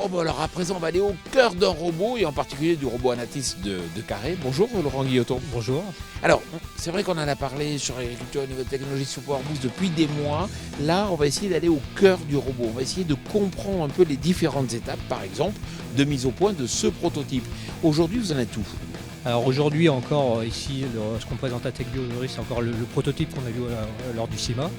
Oh bah alors à présent on va aller au cœur d'un robot et en particulier du robot Anatis de Carré. Bonjour Laurent Guilloton. Bonjour. Alors c'est vrai qu'on en a parlé sur l'agriculture et nouvelles technologies sur Power Boost depuis des mois. Là on va essayer d'aller au cœur du robot. On va essayer de comprendre un peu les différentes étapes par exemple de mise au point de ce prototype. Aujourd'hui vous en êtes où? Alors aujourd'hui encore ici, ce qu'on présente à TechBio aujourd'hui, c'est encore le prototype qu'on a vu lors du CIMA.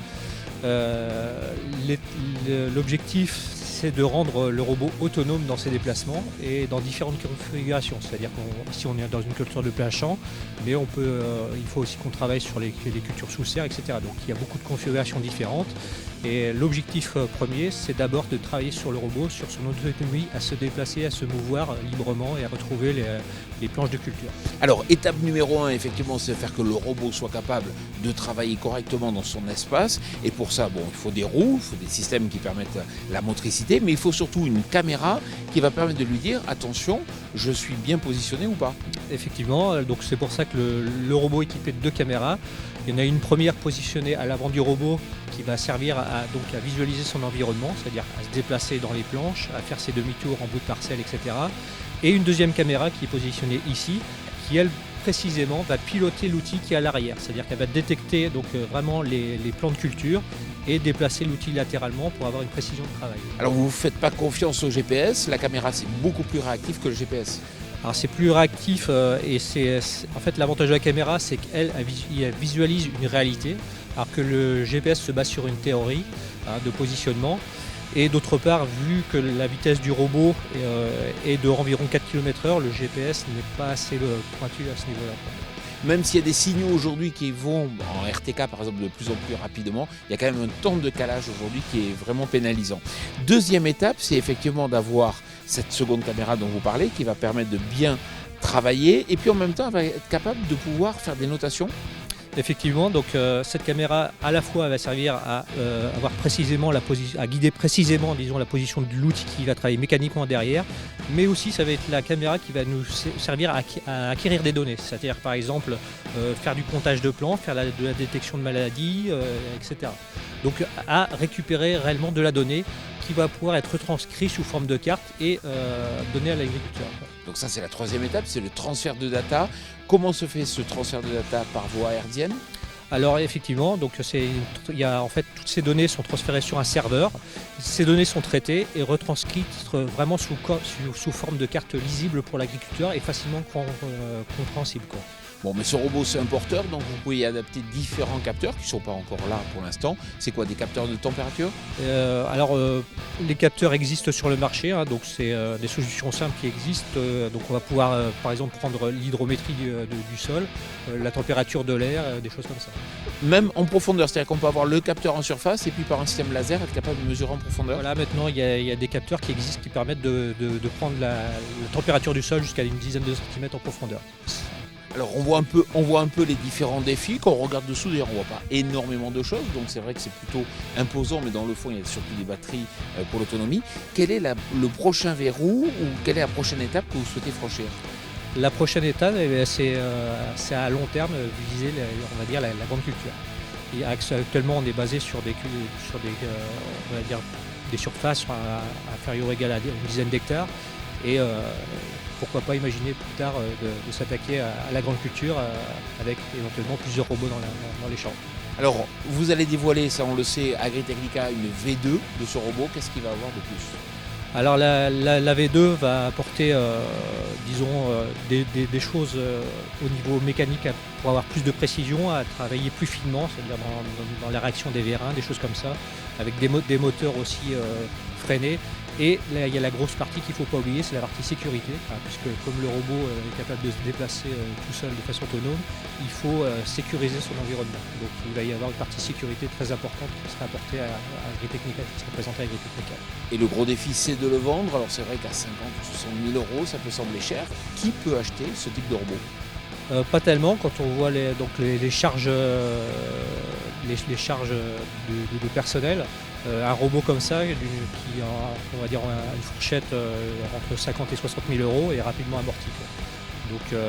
L'objectif c'est de rendre le robot autonome dans ses déplacements et dans différentes configurations. C'est-à-dire qu'ici on est dans une culture de plein champ, mais il faut aussi qu'on travaille sur les cultures sous serre, etc. Donc il y a beaucoup de configurations différentes. Et l'objectif premier, c'est d'abord de travailler sur le robot, sur son autonomie, à se déplacer, à se mouvoir librement et à retrouver les planches de culture. Alors étape numéro 1, effectivement, c'est faire que le robot soit capable de travailler correctement dans son espace. Et pour ça, il faut des roues, il faut des systèmes qui permettent la motricité, mais il faut surtout une caméra qui va permettre de lui dire « Attention, je suis bien positionné ou pas ?» Effectivement, donc c'est pour ça que le robot est équipé de 2 caméras. Il y en a une première positionnée à l'avant du robot qui va servir à visualiser son environnement, c'est-à-dire à se déplacer dans les planches, à faire ses demi-tours en bout de parcelle, etc. Et une deuxième caméra qui est positionnée ici, qui elle précisément va piloter l'outil qui est à l'arrière, c'est-à-dire qu'elle va détecter vraiment les plans de culture et déplacer l'outil latéralement pour avoir une précision de travail. Alors vous ne faites pas confiance au GPS, la caméra c'est beaucoup plus réactif que le GPS. Alors c'est plus réactif et en fait l'avantage de la caméra c'est qu'elle visualise une réalité alors que le GPS se base sur une théorie de positionnement et d'autre part vu que la vitesse du robot est de environ 4 km/h, le GPS n'est pas assez pointu à ce niveau-là. Même s'il y a des signaux aujourd'hui qui vont en RTK par exemple de plus en plus rapidement, il y a quand même un temps de décalage aujourd'hui qui est vraiment pénalisant. Deuxième étape, c'est effectivement d'avoir cette seconde caméra dont vous parlez qui va permettre de bien travailler et puis en même temps elle va être capable de pouvoir faire des notations. Effectivement, donc cette caméra à la fois va servir à avoir précisément à guider précisément la position de l'outil qui va travailler mécaniquement derrière, mais aussi ça va être la caméra qui va nous servir à acquérir des données, c'est-à-dire par exemple faire du comptage de plans, faire de la détection de maladies, etc. Donc à récupérer réellement de la donnée qui va pouvoir être retranscrite sous forme de carte et donnée à l'agriculteur. Donc ça c'est la troisième étape, c'est le transfert de data. Comment se fait ce transfert de data par voie hertzienne? Alors effectivement, toutes ces données sont transférées sur un serveur. Ces données sont traitées et retranscrites vraiment sous forme de carte lisible pour l'agriculteur et facilement compréhensible. Bon, mais ce robot c'est un porteur, donc vous pouvez y adapter différents capteurs qui ne sont pas encore là pour l'instant. C'est quoi, des capteurs de température? Les capteurs existent sur le marché, donc c'est des solutions simples qui existent. Donc on va pouvoir par exemple prendre l'hydrométrie du sol, la température de l'air, des choses comme ça. Même en profondeur, c'est-à-dire qu'on peut avoir le capteur en surface et puis par un système laser être capable de mesurer en profondeur? Voilà, maintenant il y a des capteurs qui existent qui permettent de prendre la température du sol jusqu'à une dizaine de centimètres en profondeur. Alors on voit un peu les différents défis. Quand on regarde dessous, d'ailleurs, on voit pas énormément de choses, donc c'est vrai que c'est plutôt imposant, mais dans le fond, il y a surtout des batteries pour l'autonomie. Quel est le prochain verrou ou quelle est la prochaine étape que vous souhaitez franchir? La prochaine étape, c'est à long terme, viser la grande culture. Et actuellement, on est basé sur des surfaces inférieures ou égales à une dizaine d'hectares. Et pourquoi pas imaginer plus tard de s'attaquer à la grande culture avec éventuellement plusieurs robots dans les champs. Alors, vous allez dévoiler, ça on le sait, Agritechnica, une V2 de ce robot. Qu'est-ce qu'il va avoir de plus? Alors la V2 va apporter des choses au niveau mécanique pour avoir plus de précision, à travailler plus finement, c'est-à-dire dans la réaction des vérins, des choses comme ça, avec des moteurs aussi freinés. Et là, il y a la grosse partie qu'il ne faut pas oublier, c'est la partie sécurité, puisque comme le robot est capable de se déplacer tout seul de façon autonome, il faut sécuriser son environnement. Donc il va y avoir une partie sécurité très importante qui sera apportée à Agritechnica, qui sera présentée à Agritechnica. Et le gros défi, c'est de le vendre. Alors c'est vrai qu'à 50 ou 60 000 euros, ça peut sembler cher. Qui peut acheter ce type de robot? Pas tellement, quand on voit les charges, les charges de personnel. Un robot comme ça, qui a on va dire, une fourchette entre 50 et 60 000 euros est rapidement amorti. Donc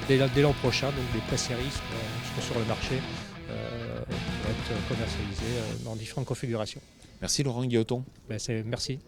dès l'an prochain, donc des pré-séries seront sur le marché pour être commercialisés dans différentes configurations. Merci Laurent Guilloton. Merci.